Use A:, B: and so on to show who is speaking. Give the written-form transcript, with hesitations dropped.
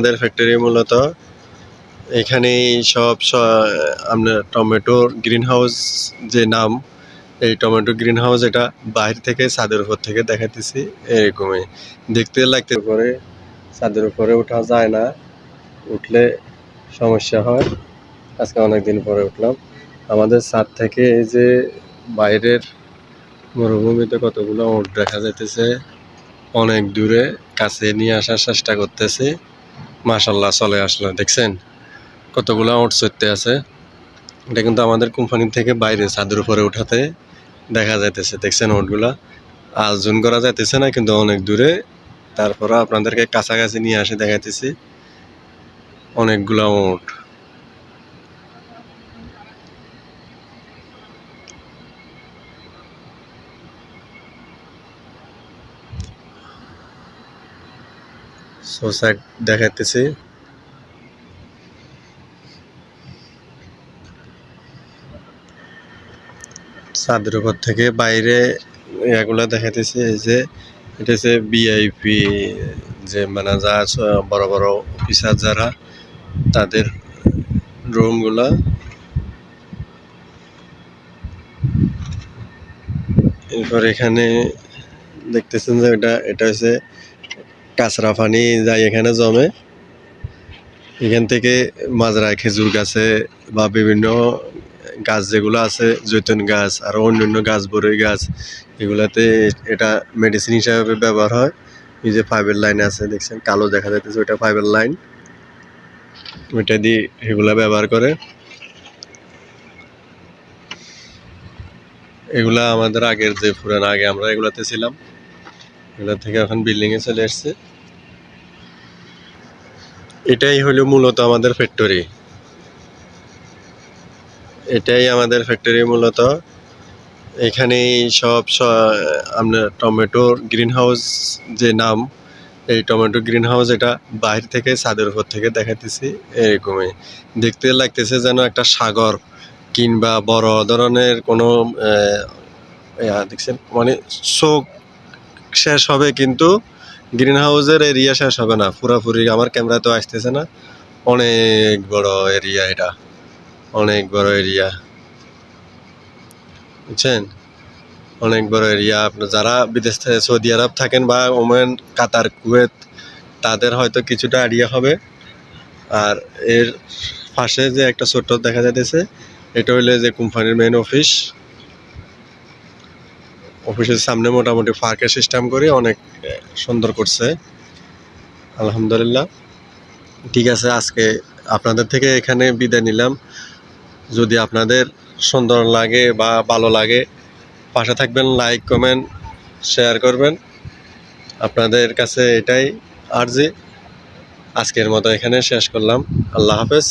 A: আমাদের ফ্যাক্টরি মূলত এখানেই সব আপনার টমেটোর গ্রিন হাউস যে নাম, এই টমেটো গ্রিন হাউস এটা বাইরে থেকে ছাদের উপর থেকে দেখাতেছি। এরকমই দেখতে লাগতে করে ছাদের উপরে ওঠা যায় না, উঠলে সমস্যা হয়। আজকে অনেকদিন পরে উঠলাম। আমাদের ছাদ থেকে এই যে বাইরের মরুভূমিতে কতগুলো উট দেখা যাইতেছে, অনেক দূরে, কাছে নিয়ে আসার চেষ্টা করতেছি। মাশাল্লাহ চলে আসলো, দেখছেন কতগুলো উট চড়তে আছে। এটা কিন্তু আমাদের কোম্পানি থেকে বাইরে ছাদের উপরে উঠাতে দেখা যাইতেছে, দেখছেন উটগুলা। আর জুম করা যাইতেছে না, কিন্তু অনেক দূরে। তারপরে আপনাদেরকে কাছাকাছি নিয়ে আসে দেখাইতেছি অনেকগুলা উট। সোসাইড দেখাইতেছি। ছাদের উপর থেকে বাইরে এগুলা দেখাইতেছি। এই যে এটা হচ্ছে ভিআইপি, যে মানে যা বড় বড় অফিসার যারা, তাদের রুমগুলা। এরপর এখানে দেখতেছেন যে এটা হচ্ছে কাঁচরা পানি যায় এখানে জমে। এখান থেকে মাজরা খেজুর গাছে বা বিভিন্ন গাছ যেগুলো আছে, জৈতুন গাছ আর অন্যান্য গাছ, বরই গাছ, এগুলাতে এটা মেডিসিন হিসাবে ব্যবহার হয়। এই যে ফাইবার লাইন আছে, দেখছেন কালো দেখা যাইতেছে, ওইটা ফাইবার লাইন, ওইটা দিয়ে এগুলা ব্যবহার করে। এগুলা আমাদের আগের যে পুরান, আগে আমরা এগুলাতে ছিলাম, এগুলা থেকে এখন বিল্ডিং এ চলে আসছে। এটাই হলো মূলত আমাদের ফ্যাক্টরি। এটাই আমাদের ফ্যাক্টরি মূলত। এখানেই সব আপনার টমেটোর গ্রিন হাউস যে নাম, এই টমেটো গ্রিন হাউস এটা বাইরে থেকে ছাদের উপর থেকে দেখাতেছি। এরকমই দেখতে লাগতেছে যেন একটা সাগর কিংবা বড় ধরনের কোনো দেখছেন, মানে চোখ শেষ হবে কিন্তু গ্রিন হাউসের এরিয়া শেষ হবে না পুরাপুরি। আমার ক্যামেরা তো আসতেছে না। অনেক বড় এরিয়া, এটা অনেক বড় এরিয়া, বুঝছেন, অনেক বড় এরিয়া। আপনার যারা বিদেশ থেকে সৌদি আরব থাকেন বা ওমান, কাতার, কুয়েত, তাদের হয়তো কিছুটা আইডিয়া হবে। আর এর পাশে যে একটা ছোট্ট দেখা যাইতেছে, এটা হইলে যে কোম্পানির মেইন অফিস। অফিসের সামনে মোটামুটি পার্কের সিস্টেম করে অনেক সুন্দর করছে, আলহামদুলিল্লাহ। ঠিক আছে, আজকে আপনাদের থেকে এখানে বিদায় নিলাম। যদি আপনাদের সুন্দর লাগে বা ভালো লাগে, পাশে থাকবেন, লাইক কমেন্ট শেয়ার করবেন। আপনাদের কাছে এটাই আরজি। আজকের মতো এখানে শেষ করলাম। আল্লাহ হাফেজ।